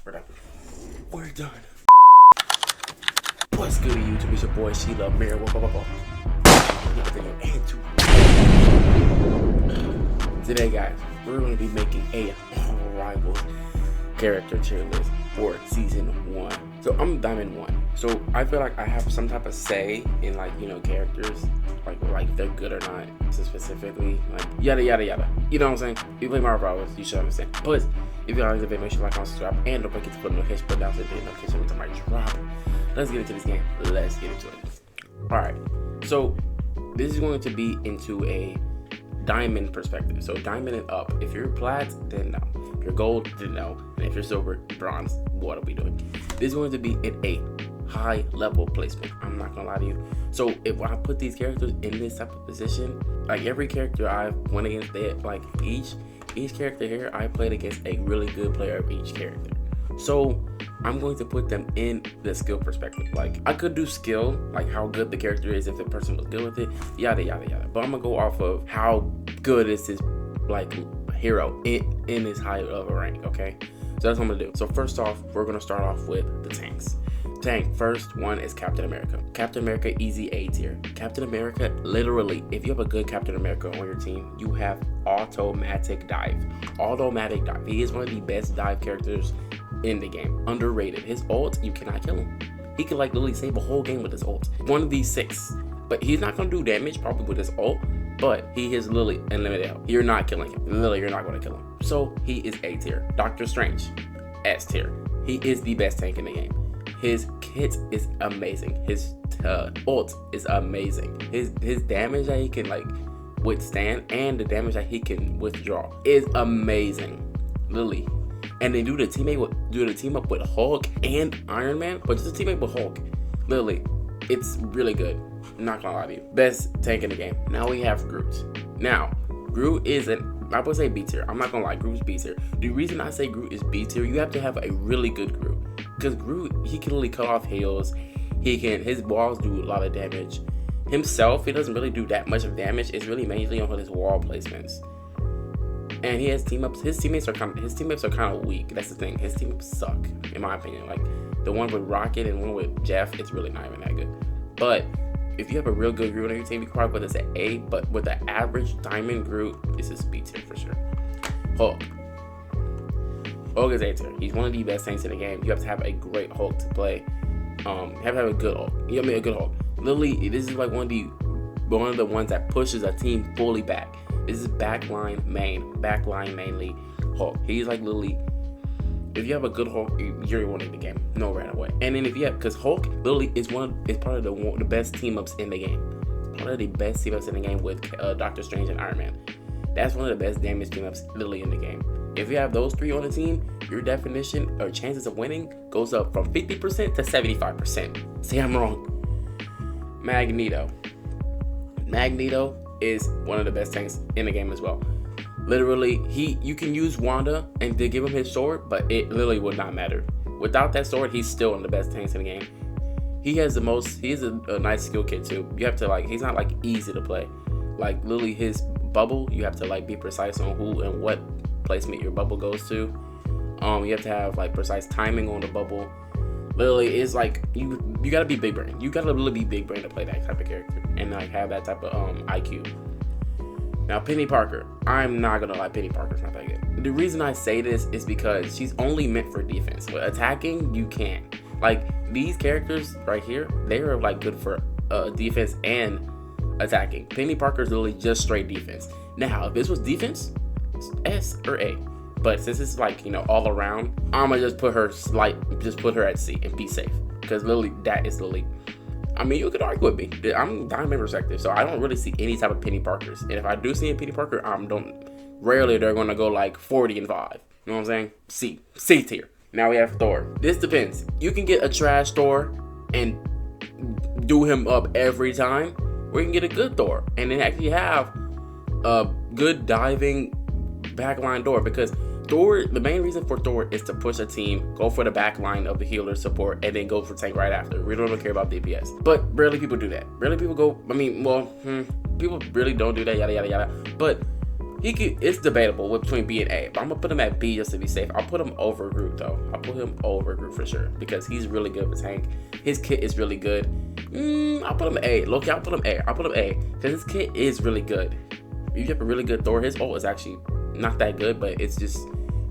We're done. What's good, YouTube? It's your boy Sheila Mirror. Today, guys, we're going to be making a rival character tier list for season 1. So I'm Diamond 1. So I feel like I have some type of say in, like, you know, characters, like they're good or not. So specifically, like yada yada yada. You know what I'm saying? If you play Marvel Rivals, you should understand. But if you like the video, make sure you like, comment, subscribe, and don't forget to put a notification bell down so you get a notification every time I drop. Let's get into this game. Let's get into it. Alright, so this is going to be into a diamond perspective. So diamond and up. If you're plat, then no. If you're gold, then no. And if you're silver, bronze, what are we doing? This is going to be an 8 high level placement. I'm not gonna lie to you. So if I put these characters in this type of position, like every character I've went against, they like each character here, I played against a really good player of each character. So I'm going to put them in the skill perspective. Like I could do skill, like how good the character is, if the person was good with it, yada yada yada. But I'm gonna go off of how good is this like hero in his high of a rank. Okay, so that's what I'm gonna do. So first off, we're gonna start off with the tanks. Tank first one is Captain America. Captain America, easy A tier. Captain America, literally, if you have a good Captain America on your team, you have automatic dive. Automatic dive. He is one of the best dive characters in the game. Underrated. His ult, you cannot kill him. He can like literally save a whole game with his ult. One of these 6, but he's not gonna do damage probably with his ult. But he is literally unlimited health. You're not killing him. Literally, you're not gonna kill him. So he is A tier. Doctor Strange, S tier. He is the best tank in the game. His kit is amazing. His ult is amazing. His damage that he can like withstand and the damage that he can withdraw is amazing. Literally. And then do the team up with Hulk and Iron Man, but just a teammate with Hulk. Literally, it's really good. I'm not gonna lie to you. Best tank in the game. Now we have Groot. Now, Groot is I would say B tier. I'm not gonna lie, Groot's B tier. The reason I say Groot is B tier, you have to have a really good Groot. Because Groot, he can really cut off heals. His balls do a lot of damage. Himself, he doesn't really do that much of damage. It's really mainly on his wall placements. And he has team ups. His teammates are kind of weak. That's the thing. His team ups suck, in my opinion. Like the one with Rocket and one with Jeff, it's really not even that good. But if you have a real good Groot on your team, you can probably put this at A. But with the average diamond Groot, this is B tier for sure. Hulk is A tier. He's one of the best tanks in the game. You have to have a great Hulk to play. You have to have a good Hulk. You have to have a good Hulk. Literally, this is like one of the ones that pushes a team fully back. This is backline mainly Hulk. He's like literally, if you have a good Hulk, you're winning the game. No right away. And then if you have, because Hulk literally is part of the best team ups in the game. One of the best team ups in the game with Doctor Strange and Iron Man. That's one of the best damage team ups literally in the game. If you have those 3 on the team, your definition or chances of winning goes up from 50% to 75%. Say I'm wrong. Magneto is one of the best tanks in the game as well. Literally, you can use Wanda and to give him his sword, but it literally would not matter. Without that sword, he's still one of the best tanks in the game. He has a nice skill kit too. You have to like, he's not like easy to play. Like literally his bubble, you have to like be precise on who and what placement your bubble goes to. You have to have like precise timing on the bubble. Literally, it's like you gotta be big brain. You gotta really be big brain to play that type of character and like have that type of IQ. Now Penny Parker, I'm not gonna lie, Penny Parker's not that good. The reason I say this is because she's only meant for defense. But attacking, you can't. Like these characters right here, they are like good for defense and attacking. Penny Parker's literally just straight defense. Now, if this was defense, S or A. But since it's like, you know, all around, I'ma just put her at C and be safe. Because literally, that is literally, I mean, you could argue with me. I'm diamond perspective, so I don't really see any type of Penny Parkers. And if I do see a Penny Parker, rarely they're gonna go like 40 and 5. You know what I'm saying? C tier. Now we have Thor. This depends. You can get a trash Thor and do him up every time, or you can get a good Thor and then actually have a good diving backline Thor, because Thor, the main reason for Thor is to push a team, go for the back line of the healer support, and then go for tank right after. We don't care about DPS. But rarely people do that. Rarely people go, people really don't do that, yada, yada, yada. But It's debatable between B and A, but I'm gonna put him at B just to be safe. I'll put him over Groot though. I'll put him over Groot for sure because he's really good with Tank. His kit is really good. I'll put him A. Loki, I'll put him A. I'll put him A because his kit is really good. You have a really good Thor. His ult is actually not that good, but it's just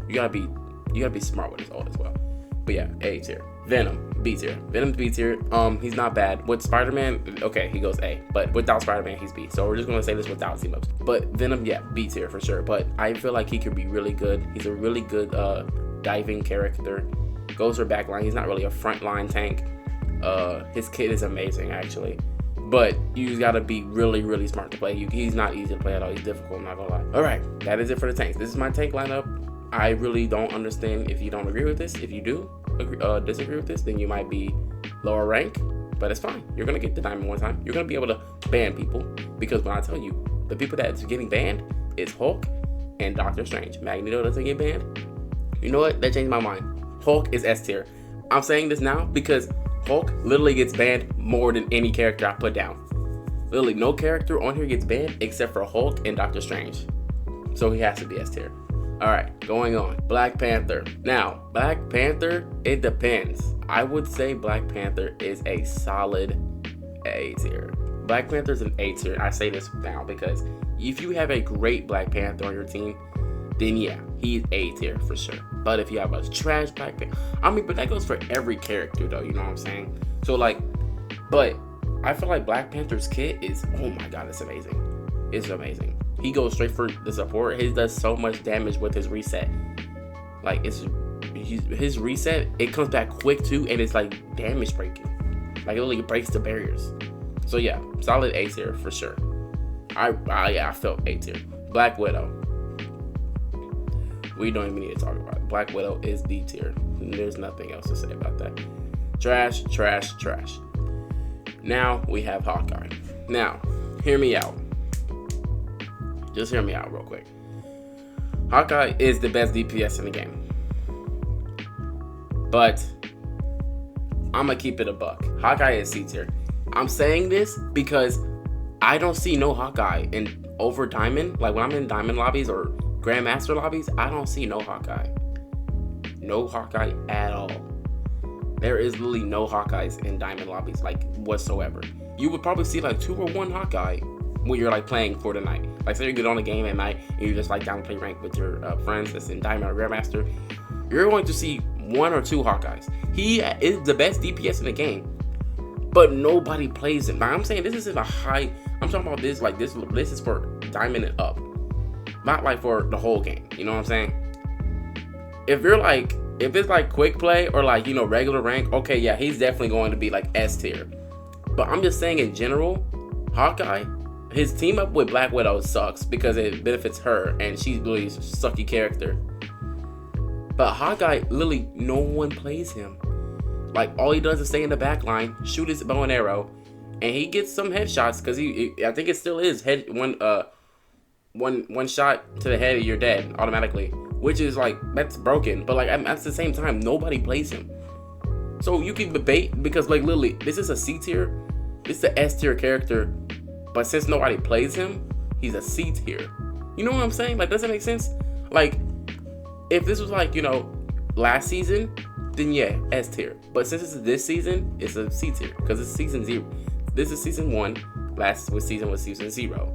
you gotta be smart with his ult as well. But yeah, A tier. Venom, B tier. Venom's B tier. He's not bad. With Spider-Man, okay, he goes A. But without Spider-Man, he's B. So we're just gonna say this without team-ups. But Venom, yeah, B tier for sure. But I feel like he could be really good. He's a really good diving character. Goes for backline. He's not really a frontline tank. His kit is amazing actually. But you gotta be really, really smart to play. He's not easy to play at all. He's difficult, I'm not gonna lie. Alright, that is it for the tanks. This is my tank lineup. I really don't understand if you don't agree with this. If you do disagree with this, then you might be lower rank, but it's fine. You're gonna get the diamond one time. You're gonna be able to ban people because when I tell you the people that's getting banned is Hulk and Doctor Strange. Magneto doesn't get banned. You know what? That changed my mind. Hulk is S tier. I'm saying this now because Hulk literally gets banned more than any character I put down. Literally no character on here gets banned except for Hulk and Doctor Strange. So he has to be S tier. Alright, going on. Black Panther. Now, Black Panther, it depends. I would say Black Panther is a solid A tier. Black Panther's an A tier. I say this now because if you have a great Black Panther on your team, then yeah, he's A tier for sure. But if you have a trash Black Panther, but that goes for every character though, you know what I'm saying? So but I feel like Black Panther's kit is, oh my god, it's amazing. It's amazing. He goes straight for the support. He does so much damage with his reset. Like his reset, it comes back quick too, and it's like damage breaking. Like it literally breaks the barriers. So yeah, solid A tier for sure. I felt A tier. Black Widow. We don't even need to talk about it. Black Widow is D tier. There's nothing else to say about that. Trash, trash, trash. Now we have Hawkeye. Now, hear me out. Just hear me out real quick. Hawkeye is the best DPS in the game. But I'm going to keep it a buck. Hawkeye is C tier. I'm saying this because I don't see no Hawkeye in over Diamond. Like when I'm in Diamond lobbies or Grandmaster lobbies, I don't see no Hawkeye. No Hawkeye at all. There is literally no Hawkeyes in Diamond lobbies, like whatsoever. You would probably see like 2 or 1 Hawkeye when you're like playing for the night. Like say you get on a game at night and you're just like down to play rank with your friends that's in Diamond or Grandmaster, you're going to see 1 or 2 Hawkeyes. He is the best DPS in the game, but nobody plays him. Now I'm saying this isn't a high. I'm talking about this like this is for Diamond and up, not like for the whole game. You know what I'm saying? If it's like quick play or like regular rank, okay, yeah, he's definitely going to be like S tier. But I'm just saying in general, Hawkeye. His team up with Black Widow sucks because it benefits her and she's really a sucky character. But Hawkeye, literally, no one plays him. Like, all he does is stay in the back line, shoot his bow and arrow, and he gets some headshots because I think it still is one shot to the head and you're dead automatically. Which is like, that's broken. But like, at the same time, nobody plays him. So you can debate because like, literally, this is a C tier. This is an S tier character. But since nobody plays him, he's a C tier. You know what I'm saying? Like, does that make sense? Like, if this was like, last season, then yeah, S tier. But since this is this season, it's a C tier. Because it's season 0. This is season 1. Last season was season 0.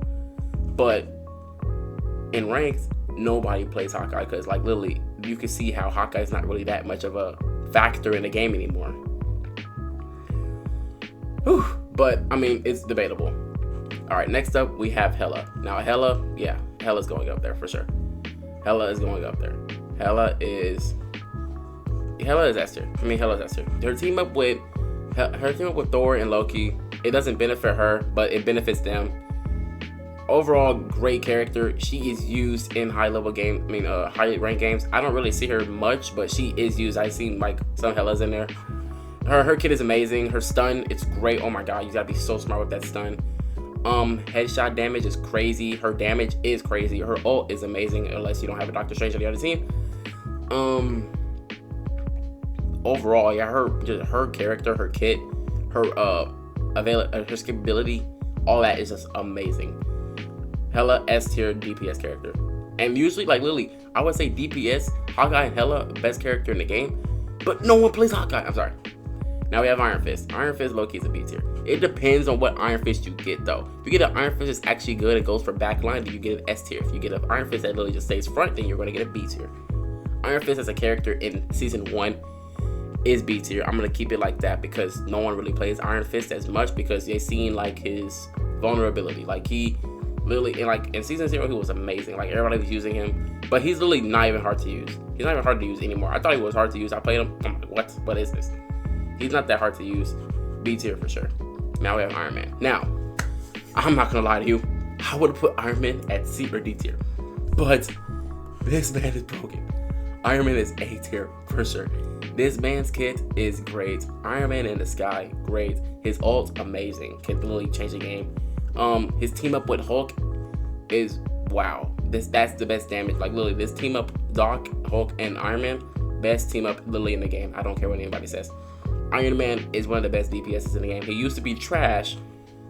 But in ranked, nobody plays Hawkeye. Because, like, literally, you can see how Hawkeye's not really that much of a factor in the game anymore. Whew. But, I mean, it's debatable. Alright, next up, we have Hela. Now, Hela, yeah, Hela's going up there for sure. Hela is going up there. Hela is S tier. Hela's S tier. Her team up with Thor and Loki, it doesn't benefit her, but it benefits them. Overall, great character. She is used in high rank games. I don't really see her much, but she is used. I've seen like some Helas in there. Her kit is amazing. Her stun, it's great. Oh my god, you gotta be so smart with that stun. Headshot damage is crazy. Her damage is crazy. Her ult is amazing unless you don't have a Doctor Strange on the other team. Overall, yeah, her character, her kit, her skippability, all that is just amazing. Hela S tier DPS character. And usually, like literally, I would say DPS, Hawkeye and Hela, best character in the game. But no one plays Hawkeye. I'm sorry. Now we have Iron Fist. Iron Fist low-key is a B tier. It depends on what Iron Fist you get though. If you get an Iron Fist that's actually good and goes for backline, then you get an S tier. If you get an Iron Fist that literally just stays front, then you're gonna get a B tier. Iron Fist as a character in season 1 is B tier. I'm gonna keep it like that because no one really plays Iron Fist as much because they seen like his vulnerability. Like he literally in season 0 he was amazing. Like everybody was using him, but he's literally not even hard to use. He's not even hard to use anymore. I thought he was hard to use. I played him. I'm like, what is this? He's not that hard to use. B tier for sure. Now we have Iron Man. Now, I'm not gonna lie to you. I would have put Iron Man at C or D tier, but this man is broken. Iron Man is A tier for sure. This man's kit is great. Iron Man in the sky, great. His ult, amazing. Can literally change the game. His team up with Hulk is wow. That's the best damage. Like literally, this team up, Doc, Hulk, and Iron Man, best team up literally in the game. I don't care what anybody says. Iron Man is one of the best DPSs in the game. He used to be trash,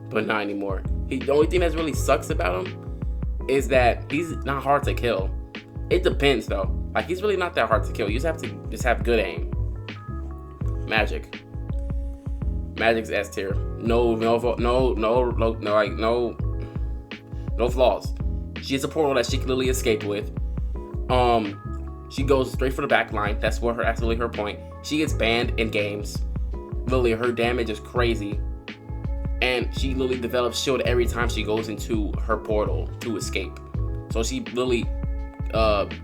but not anymore. The only thing that really sucks about him is that he's not hard to kill. It depends though. Like he's really not that hard to kill. You just have good aim. Magic's S tier. No flaws. She has a portal that she can literally escape with. She goes straight for the back line. That's what absolutely her point. She gets banned in games. Literally, her damage is crazy. And she literally develops shield every time she goes into her portal to escape. So she literally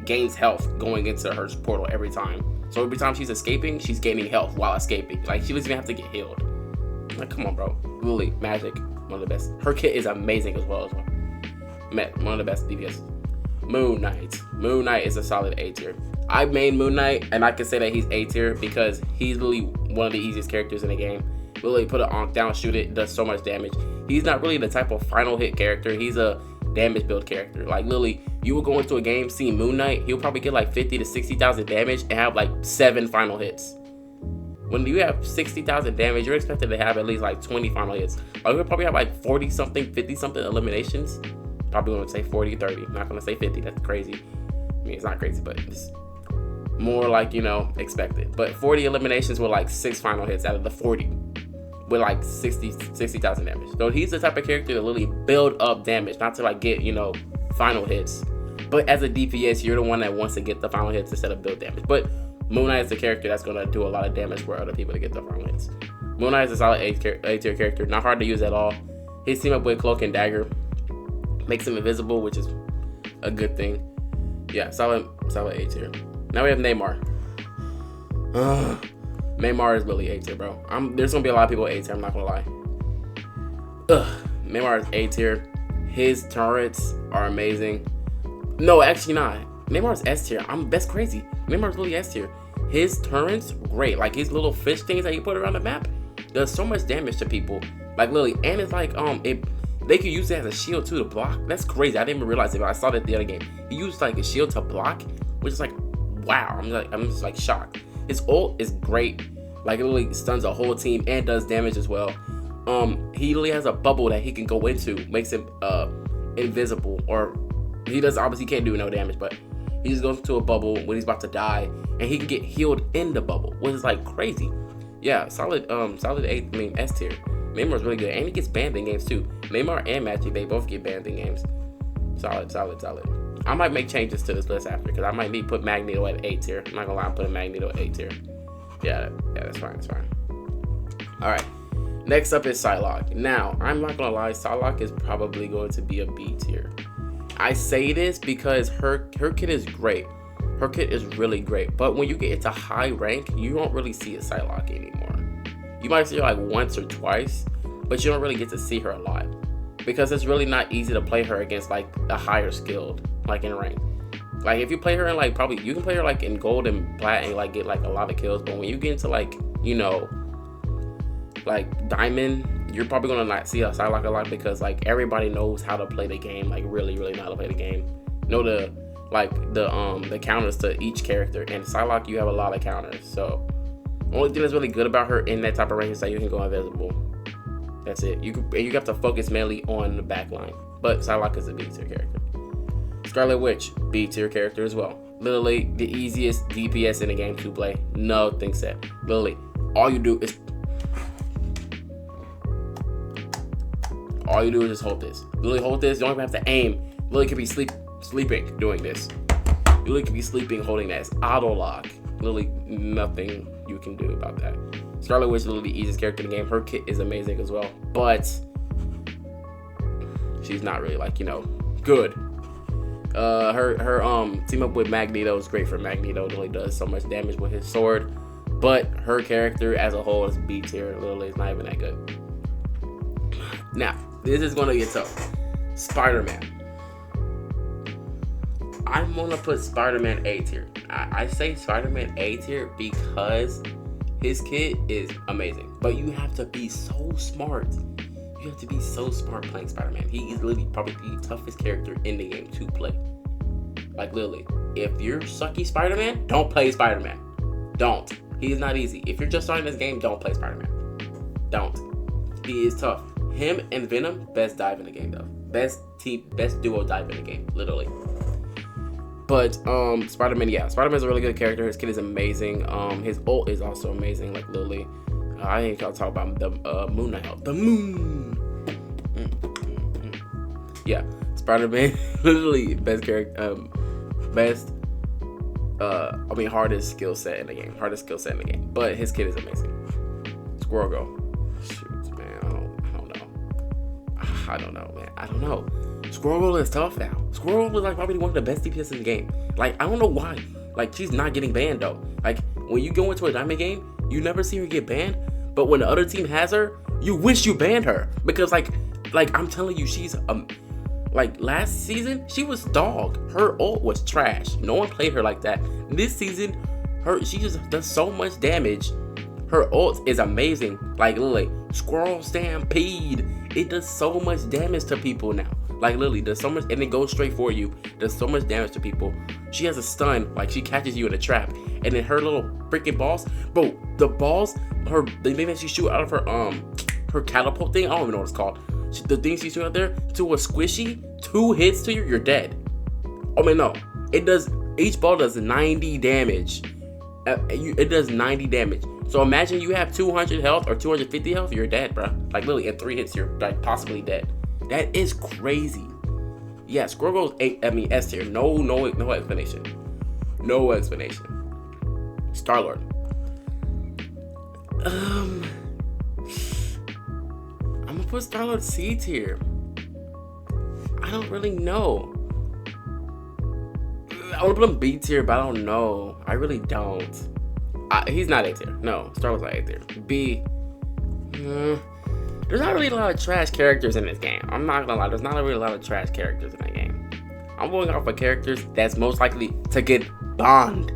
gains health going into her portal every time. So every time she's escaping, she's gaining health while escaping. Like she doesn't even have to get healed. Like come on, bro. Literally, Magic, one of the best. Her kit is amazing as well. One of the best DPS. Moon Knight is a solid A tier. I main Moon Knight, and I can say that he's A tier because he's really one of the easiest characters in the game. Literally put it on down, shoot it, does so much damage. He's not really the type of final hit character. He's a damage build character. Like literally, you will go into a game, see Moon Knight, he'll probably get like 50 to 60,000 damage and have like 7 final hits. When you have 60,000 damage, you're expected to have at least like 20 final hits. Like you'll probably have like 40 something, 50 something eliminations. Probably gonna say 40, 30. I'm not gonna say 50. That's crazy. I mean, it's not crazy, but it's more like, you know, expected. But 40 eliminations with like 6 final hits out of the 40 with like 60,000 damage. So he's the type of character to literally build up damage, not to like get, you know, final hits. But as a DPS, you're the one that wants to get the final hits instead of build damage. But Moon Knight is the character that's gonna do a lot of damage for other people to get the final hits. Moon Knight is a solid A tier character, not hard to use at all. His team up with Cloak and Dagger makes him invisible, which is a good thing. Yeah, solid A tier. Now we have Neymar. Neymar is really A tier, bro. There's gonna be a lot of people A tier, I'm not gonna lie. Neymar is A tier. His turrets are amazing. No, actually not. Neymar is S tier. That's crazy. Neymar is really S tier. His turrets, great. Like his little fish things that you put around the map does so much damage to people. Like literally, and it's like they could use it as a shield too to block. That's crazy. I didn't even realize it, but I saw that the other game. He used like a shield to block, which is like, wow. I'm just like shocked. His ult is great. Like it literally stuns a whole team and does damage as well. He literally has a bubble that he can go into, makes him invisible, or he does obviously can't do no damage, but he just goes into a bubble when he's about to die, and he can get healed in the bubble, which is like crazy. Yeah, solid S tier. Neymar's really good, and he gets banned in games too. Neymar and Magic, they both get banned in games. Solid. I might make changes to this list after, because I might need to put Magneto at A tier. I'm not gonna lie, I'm putting Magneto at A tier. Yeah, that's fine. All right, next up is Psylocke. Now, I'm not gonna lie, Psylocke is probably going to be a B tier. I say this because her kit is great. Her kit is really great, but when you get into high rank, you don't really see a Psylocke anymore. You might see her like once or twice, but you don't really get to see her a lot because it's really not easy to play her against like the higher skilled, like in rank. Like if you play her in like you can play her like in gold and plat and like get like a lot of kills, but when you get into like, you know, like diamond, you're probably gonna not see a Psylocke a lot because like everybody knows how to play the game, like really know how to play the game. Know the counters to each character, and Psylocke you have a lot of counters. So only thing that's really good about her in that type of range is that you can go invisible. That's it. You have to focus mainly on the back line. But Psylocke is a B tier character. Scarlet Witch, B tier character as well. Literally the easiest DPS in the game to play. Nothing said. Literally, all you do is just hold this. Literally hold this. You don't even have to aim. Literally could be sleeping doing this. You literally could be sleeping holding that. It's auto lock. Literally nothing you can do about that. Scarlet Witch is literally the easiest character in the game. Her kit is amazing as well, but she's not really like, you know, good. Her team up with Magneto is great for Magneto. Literally does so much damage with his sword, but her character as a whole is B tier. Literally, it's not even that good. Now, this is gonna get tough. Spider-Man. I'm gonna put Spider-Man A tier. I say Spider-Man A tier because his kit is amazing, but you have to be so smart. You have to be so smart playing Spider-Man. He is literally probably the toughest character in the game to play. Like literally, if you're sucky Spider-Man, don't play Spider-Man. Don't. He is not easy. If you're just starting this game, don't play Spider-Man. Don't. He is tough. Him and Venom, best dive in the game though. Best duo dive in the game, literally. But Spider-Man, yeah, Spider-Man's a really good character. His kit is amazing. His ult is also amazing. Like literally, I ain't gonna talk about the Moon Knight. The Moon. Yeah, Spider-Man, literally best character. Hardest skill set in the game. But his kit is amazing. Squirrel Girl. Shoot, man, I don't know. Squirrel Girl is tough now. Squirrel was like probably one of the best DPS in the game. Like, I don't know why. Like, she's not getting banned though. Like, when you go into a diamond game, you never see her get banned. But when the other team has her, you wish you banned her. Because like I'm telling you, she's like last season, she was dog. Her ult was trash. No one played her like that. This season, she just does so much damage. Her ult is amazing. Like literally, Squirrel Stampede. It does so much damage to people now. Like literally, does so much, and it goes straight for you. Does so much damage to people. She has a stun, like she catches you in a trap, and then her little freaking balls, bro. The balls, the thing that she shoot out of her catapult thing. I don't even know what it's called. The thing she shoot out there to a squishy, 2 hits to you, you're dead. Oh man, no. It does. Each ball does 90 damage. It does 90 damage. So imagine you have 200 health or 250 health, you're dead, bro. Like literally, in 3 hits, you're like possibly dead. That is crazy. Yeah, Squirrel Girl's S tier. No explanation. No explanation. Star-Lord. I'm gonna put Star-Lord C tier. I don't really know. I wanna put him B tier, but I don't know. I really don't. He's not A tier. No, Star-Lord's not A tier. B. There's not really a lot of trash characters in this game. I'm not gonna lie. There's not really a lot of trash characters in that game. I'm going off of characters that's most likely to get banned.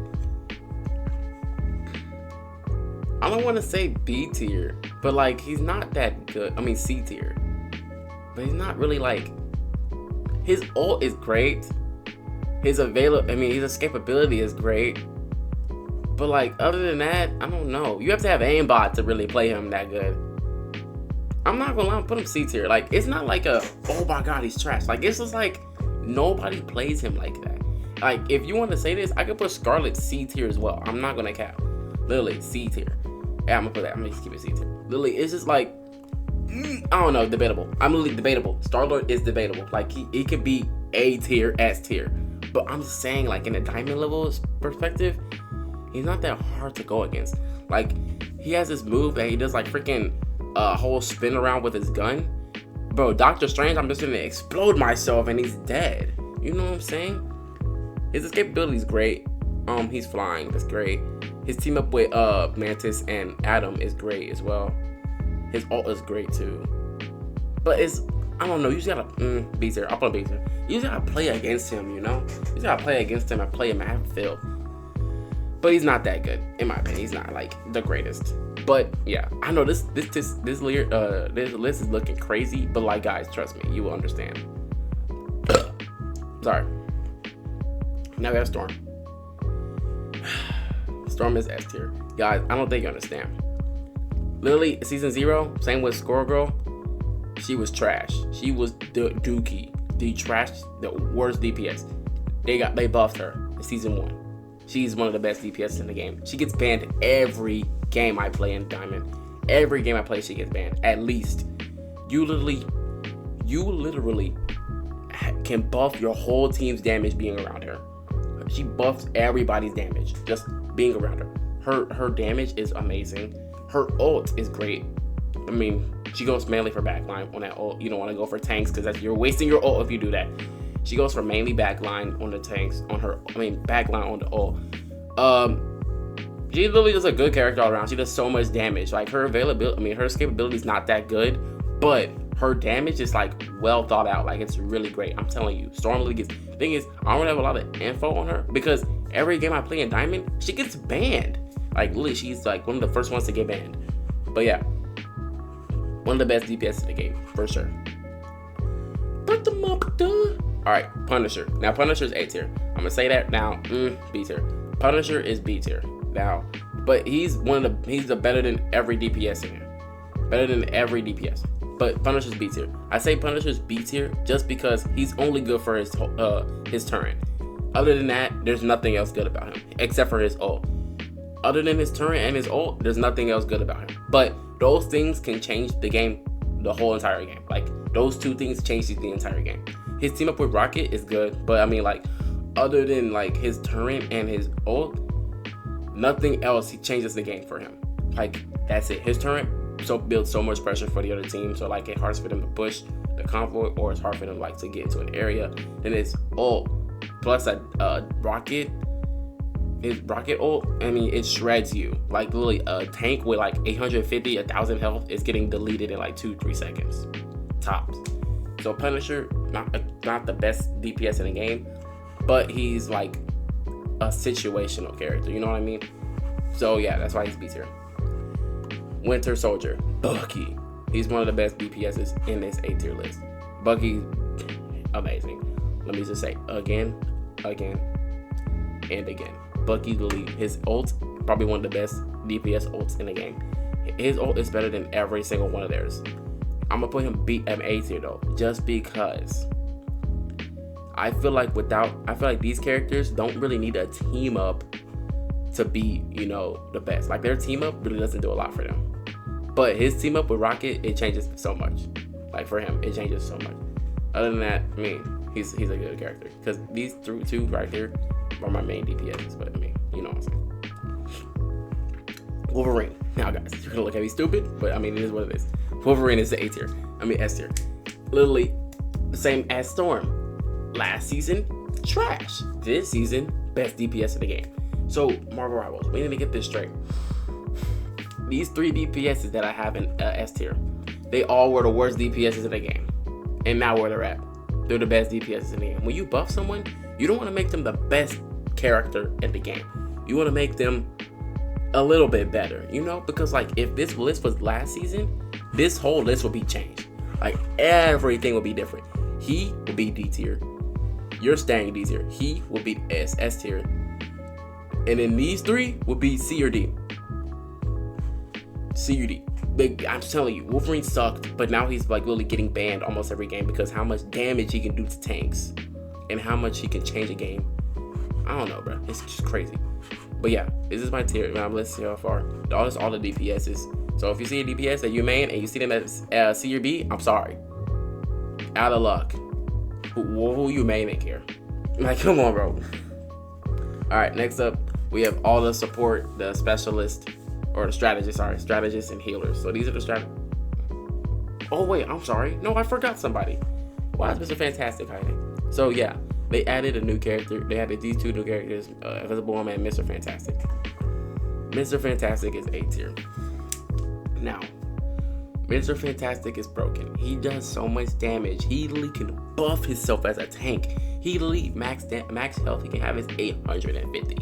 I don't want to say B tier, but like he's not that good. I mean C tier, but he's not really like. His ult is great. His escapability is great. But like other than that, I don't know. You have to have aimbot to really play him that good. I'm not gonna lie, put him C tier. Like it's not like oh my god, he's trash. Like it's just like nobody plays him like that. Like if you want to say this, I could put Scarlet C tier as well. I'm not gonna cap. Literally C tier. Yeah, I'm gonna put that. I'm gonna just keep it C tier. Literally, it's just like I don't know, debatable. I'm literally debatable. Star-Lord is debatable. Like he could be A tier, S tier. But I'm just saying, like in a diamond level perspective, he's not that hard to go against. Like he has this move that he does like freaking whole spin around with his gun. Bro, Doctor Strange, I'm just gonna explode myself and he's dead. You know what I'm saying? His escapability is great. He's flying, that's great. His team up with Mantis and Adam is great as well. His ult is great too. But I don't know, you just gotta B tier. I'll put B tier. You just gotta play against him, you know? You just gotta play against him and play him at half field. But he's not that good, in my opinion. He's not like the greatest. But yeah, I know this list is looking crazy, but like guys, trust me, you will understand. Sorry. Now we have Storm. Storm is S tier. Guys, I don't think you understand. Literally, season 0, same with Squirrel Girl. She was trash. She was the dookie. The worst DPS. They buffed her in season 1. She's one of the best DPS in the game. She gets banned every game I play in Diamond. Every game I play, she gets banned. At least. You literally can buff your whole team's damage being around her. She buffs everybody's damage just being around her. Her damage is amazing. Her ult is great. I mean, she goes mainly for backline on that ult. You don't want to go for tanks because you're wasting your ult if you do that. She goes for mainly backline on the tanks, backline on the ult. She literally is a good character all around. She does so much damage. Like her availability, her escapability is not that good, but her damage is like well thought out. Like it's really great. I'm telling you, Storm Lily gets. The thing is, I don't really have a lot of info on her because every game I play in Diamond, she gets banned. Like literally, she's like one of the first ones to get banned. But yeah, one of the best DPS in the game for sure. All right, Punisher. Now Punisher's A tier. I'm gonna say that now. B tier. Punisher is B tier now, but he's the better than every DPS in here. Better than every DPS. But Punisher's B tier. I say Punisher's B tier just because he's only good for his turret. Other than that, there's nothing else good about him except for his ult. Other than his turret and his ult, there's nothing else good about him. But those things can change the game, the whole entire game. Like those two things change the entire game. His team up with Rocket is good, but I mean, like, other than like his turret and his ult, nothing else changes the game for him. Like that's it. His turret builds so much pressure for the other team, so like it's hard for them to push the convoy, or it's hard for them like to get into an area. Then his ult plus a rocket. His rocket ult, it shreds you. Like literally a tank with like 850, 1,000 health is getting deleted in like 2-3 seconds. Tops. So Punisher, not the best DPS in the game, but he's like a situational character, you know what I mean? So yeah, that's why he's B tier. Winter Soldier, Bucky. He's one of the best DPSs in this A tier list. Bucky, amazing. Let me just say again, and again. Bucky literally, his ult, probably one of the best DPS ults in the game. His ult is better than every single one of theirs. I'm gonna put him A tier though, just because I feel like these characters don't really need a team up to be, the best. Like their team up really doesn't do a lot for them. But his team up with Rocket, it changes so much. Like for him, it changes so much. Other than that, he's a good character. Because these two right here are my main DPSs, but you know what I'm saying. Wolverine. Now guys, you're gonna look at me stupid, but it is what it is. Wolverine is the A tier. S tier. Literally the same as Storm. Last season, trash. This season, best DPS in the game. So Marvel Rivals, we need to get this straight. These 3 DPSs that I have in S tier, they all were the worst DPSs in the game. And now where they're at. They're the best DPSs in the game. When you buff someone, you don't want to make them the best character in the game. You want to make them a little bit better, because like if this list was last season, this whole list will be changed. Like everything will be different. He will be D tier. You're staying D tier. He will be S tier. And then these 3 will be C or D. C or D. I'm telling you, Wolverine sucked, but now he's like literally getting banned almost every game because how much damage he can do to tanks and how much he can change a game. I don't know, bro. It's just crazy. But yeah, this is my tier. I'm listening so far. All the DPSs. So if you see a DPS that you main and you see them as C or B, I'm sorry. Out of luck. Who you maining here? Like, come on, bro. All right, next up, we have all the support, the specialist, or the strategists and healers. So these are the Oh wait, I'm sorry. No, I forgot somebody. Why is Mr. Fantastic hiding? So yeah, they added a new character. They added these 2 new characters, Invisible Woman and Mr. Fantastic. Mr. Fantastic is A tier. Now, Mr. Fantastic is broken. He does so much damage. He literally can buff himself as a tank. He literally max health he can have is 850.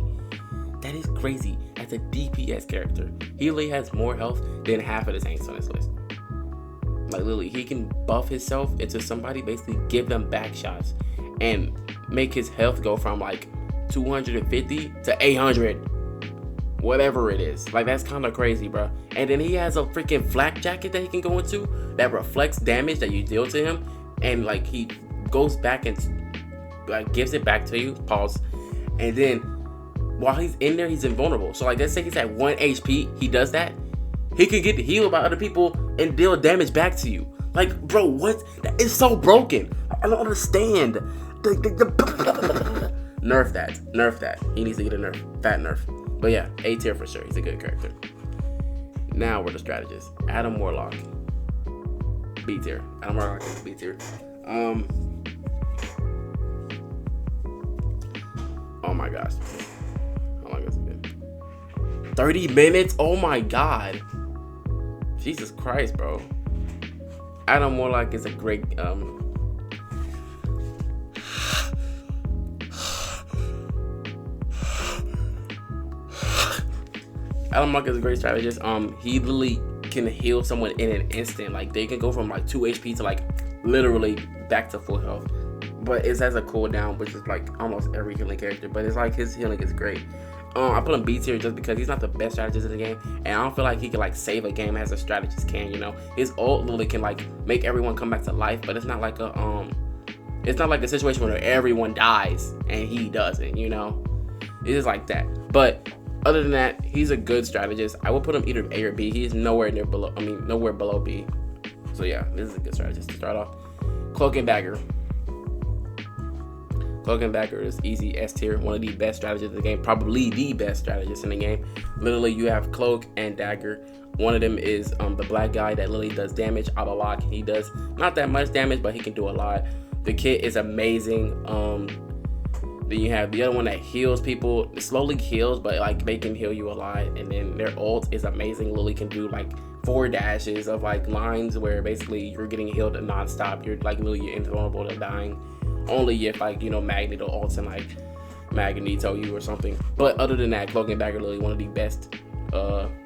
That is crazy. As a DPS character, he literally has more health than half of the tanks on his list. Like literally, he can buff himself into somebody, basically give them back shots, and make his health go from like 250 to 800. Whatever it is. Like that's kind of crazy, bro. And then he has a freaking flak jacket that he can go into that reflects damage that you deal to him, and like he goes back and like gives it back to you. Pause. And then while he's in there, he's invulnerable. So like, let's say he's at 1 HP. He does that. He can get healed by other people and deal damage back to you. Like, bro, what? That is so broken. I don't understand. Nerf that. He needs to get a nerf. Fat nerf. But yeah, A tier for sure. He's a good character. Now we're the strategists. Adam Warlock. B tier. Adam Warlock is B tier. Oh my gosh. How long has it been? 30 minutes? Oh my god. Jesus Christ, bro. Adam Warlock is a great Adam Warlock is a great strategist. He literally can heal someone in an instant. Like, they can go from like 2 HP to like literally back to full health. But it has a cooldown, which is like almost every healing character. But it's like his healing is great. I put him B tier just because he's not the best strategist in the game, and I don't feel like he can like save a game as a strategist can. You know, his ult literally can like make everyone come back to life, but it's not like a situation where everyone dies and he doesn't. You know, it is like that. But other than that, he's a good strategist. I would put him either A or B. He's nowhere below B. So yeah, this is a good strategist to start off. Cloak and Dagger. Cloak and Dagger is easy, S tier, one of the best strategists in the game, probably the best strategist in the game. Literally, you have Cloak and Dagger. One of them is the black guy that literally does damage out of lock. He does not that much damage, but he can do a lot. The kit is amazing. Then you have the other one that heals people. It slowly heals, but like they can heal you a lot. And then their ult is amazing. Lily can do like 4 dashes of like lines where basically you're getting healed non-stop. You're like literally invulnerable to dying. Only if like, you know, Magneto ults and like Magneto you or something. But other than that, Cloak and Dagger literally one of the best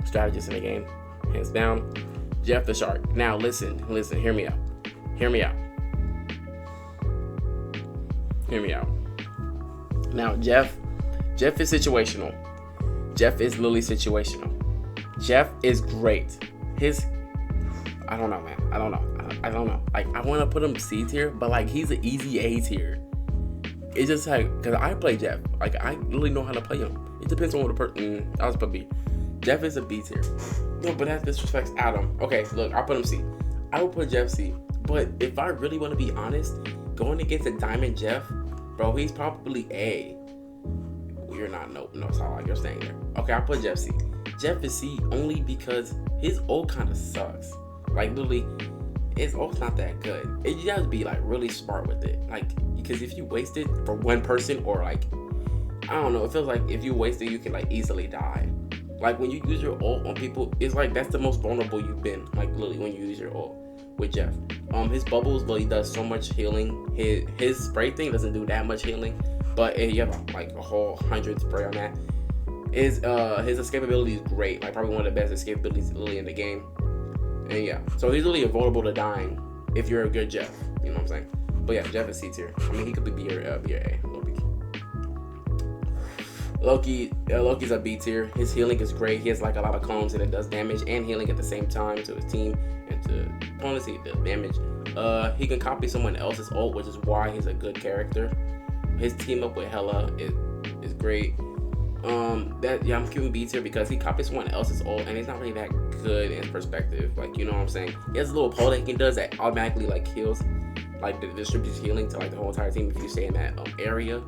strategists in the game, hands down. Jeff the Shark. Now listen, hear me out. Now Jeff is situational. Jeff is literally situational. Jeff is great. I don't know, man. I don't know. Like, I want to put him C tier, but like he's an easy A tier. It's just like, cause I play Jeff. Like, I really know how to play him. It depends on what the person. I was put B. Jeff is a B tier. No, but that disrespects Adam. Okay, look, I'll put him C. I will put Jeff C. But if I really want to be honest, going against a Diamond Jeff, bro, he's probably A. You're not. No, it's not like you're staying there. Okay, I'll put Jeff C. Jeff is C only because his ult kind of sucks. Like, literally, his ult's not that good. You have to be like really smart with it. Like, because if you waste it for one person, or like, I don't know, it feels like if you waste it, you can like easily die. Like, when you use your ult on people, it's like that's the most vulnerable you've been. Like, literally, when you use your ult with Jeff. His bubbles really does so much healing. His spray thing doesn't do that much healing, but you have like a whole 100 spray on that. His escapability is great. Like, probably one of the best escapabilities literally in the game. And yeah, so he's really vulnerable to dying if you're a good Jeff. You know what I'm saying? But yeah, Jeff is C tier. I mean, he could be B or A. Loki's a B tier. His healing is great. He has like a lot of cones and it does damage and healing at the same time to his team and to opponents. He does damage. He can copy someone else's ult, which is why he's a good character. His team up with Hela is great. I'm giving B tier because he copies someone else's ult and he's not really that good in perspective. Like, you know what I'm saying? He has a little pull that he does that automatically like heals, like distributes healing to like the whole entire team if you stay in that area.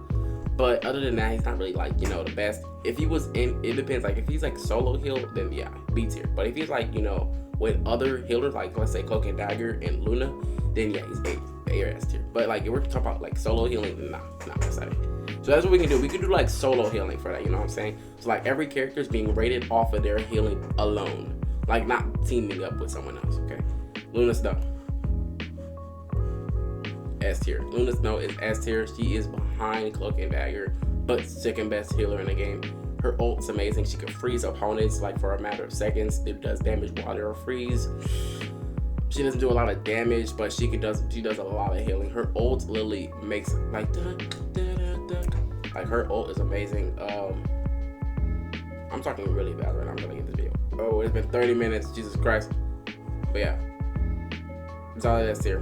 But other than that, he's not really like, you know, the best. If he was in, it depends. Like, if he's like solo heal, then yeah, B tier. But if he's like, you know, with other healers, like let's say Cloak and Dagger and Luna, then yeah, he's A or S tier. But like, if we're talking about like solo healing, then nah, that's not it. So that's what we can do. We can do like solo healing for that, you know what I'm saying? So like every character is being rated off of their healing alone. Like, not teaming up with someone else, okay? Luna Snow. S tier. Luna Snow is S tier. She is behind Cloak and Dagger, but second best healer in the game. Her ult's amazing. She can freeze opponents like for a matter of seconds. It does damage while they're freeze. She doesn't do a lot of damage, but she does a lot of healing. Her ult literally makes like like her ult is amazing. I'm talking really bad right now. I'm gonna get this video. Oh, it's been 30 minutes. Jesus Christ. But yeah, it's all S tier.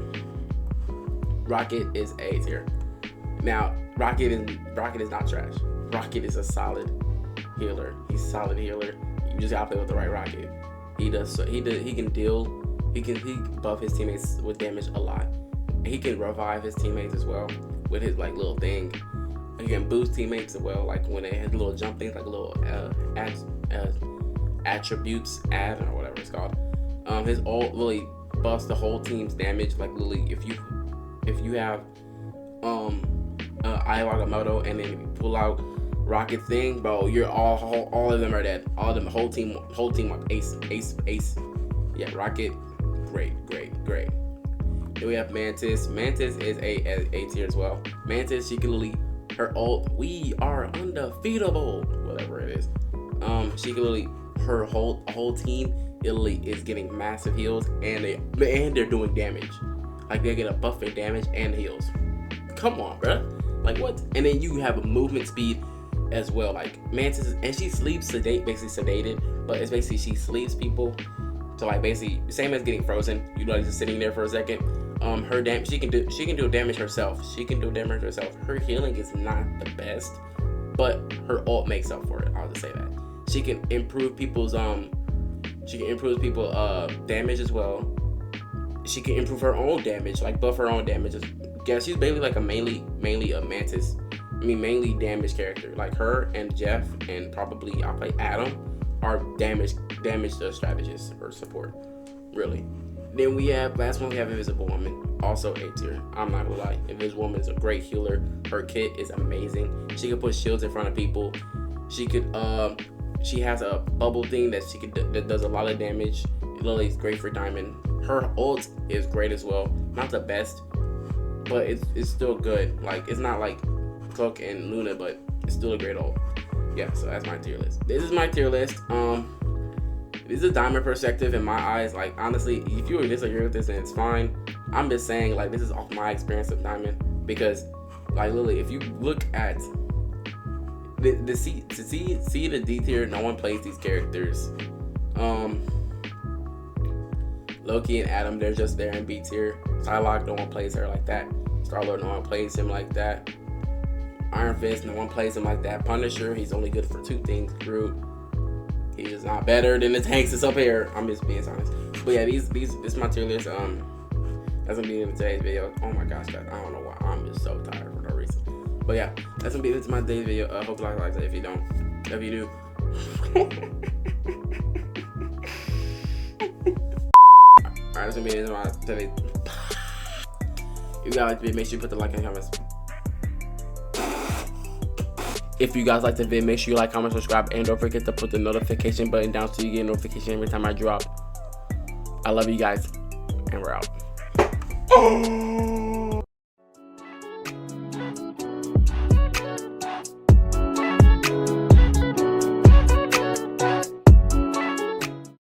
Rocket is A tier. Now, Rocket is not trash. Rocket is a solid healer. He's a solid healer. You just gotta play with the right Rocket. He can deal. He buff his teammates with damage a lot. He can revive his teammates as well with his like little thing. He can boost teammates as well, like when they have little jump things, like little attributes add or whatever it's called. His ult really buffs the whole team's damage. Like literally, if you have Agamotto and then if you pull out Rocket thing, bro, you're all of them are dead. All of them, whole team like ace. Yeah, Rocket, great. Then we have Mantis. Mantis is a tier as well. Mantis, she can literally, her ult, we are undefeatable, whatever it is. She can literally, her whole team literally is getting massive heals and they're doing damage. Like they get a buff in damage and heals. Come on, bruh. Like what? And then you have a movement speed as well. Like Mantis, and she sleeps basically sedated, but it's basically she sleeps people. So like basically same as getting frozen. You know, like just sitting there for a second. Her damage, she can do damage herself. Her healing is not the best, but her ult makes up for it. I'll just say that. She can improve people's damage as well. She can improve her own damage, like buff her own damage. Yeah, she's basically like a mainly a Mantis. Mainly damage character. Like her and Jeff and probably I'll play Adam are damage strategists or support. Really. Then we have last one. We have Invisible Woman, also A tier. I'm not gonna lie, Invisible Woman is a great healer. Her kit is amazing. She can put shields in front of people. She could she has a bubble thing that does a lot of damage. Lily's great for Diamond. Her ult is great as well. Not the best, but it's still good. Like it's not like Cook and Luna, but it's still a great ult. Yeah, so that's my tier list. This is my tier list. This is a Diamond perspective in my eyes. Like honestly, if you disagree with this, then it's fine. I'm just saying like this is off my experience of Diamond, because like literally, if you look at the C to D tier, no one plays these characters. Loki and Adam, they're just there in B tier. Psylocke, no one plays her like that. Star-Lord, no one plays him like that. Iron Fist, no one plays him like that. Punisher, he's only good for 2 things. Groot, he is not better than the tanks that's up here. I'm just being honest. But yeah, this is my tier list. That's gonna be in today's video. Oh my gosh, guys, I don't know why. I'm just so tired for no reason. But yeah, that's gonna be it to my today's video. Hope you like it. If you don't, if you do. Alright, that's gonna be it to my today's. If you guys like the video, make sure you put the like and comments. If you guys like the video, make sure you like, comment, subscribe, and don't forget to put the notification button down so you get a notification every time I drop. I love you guys, and we're out.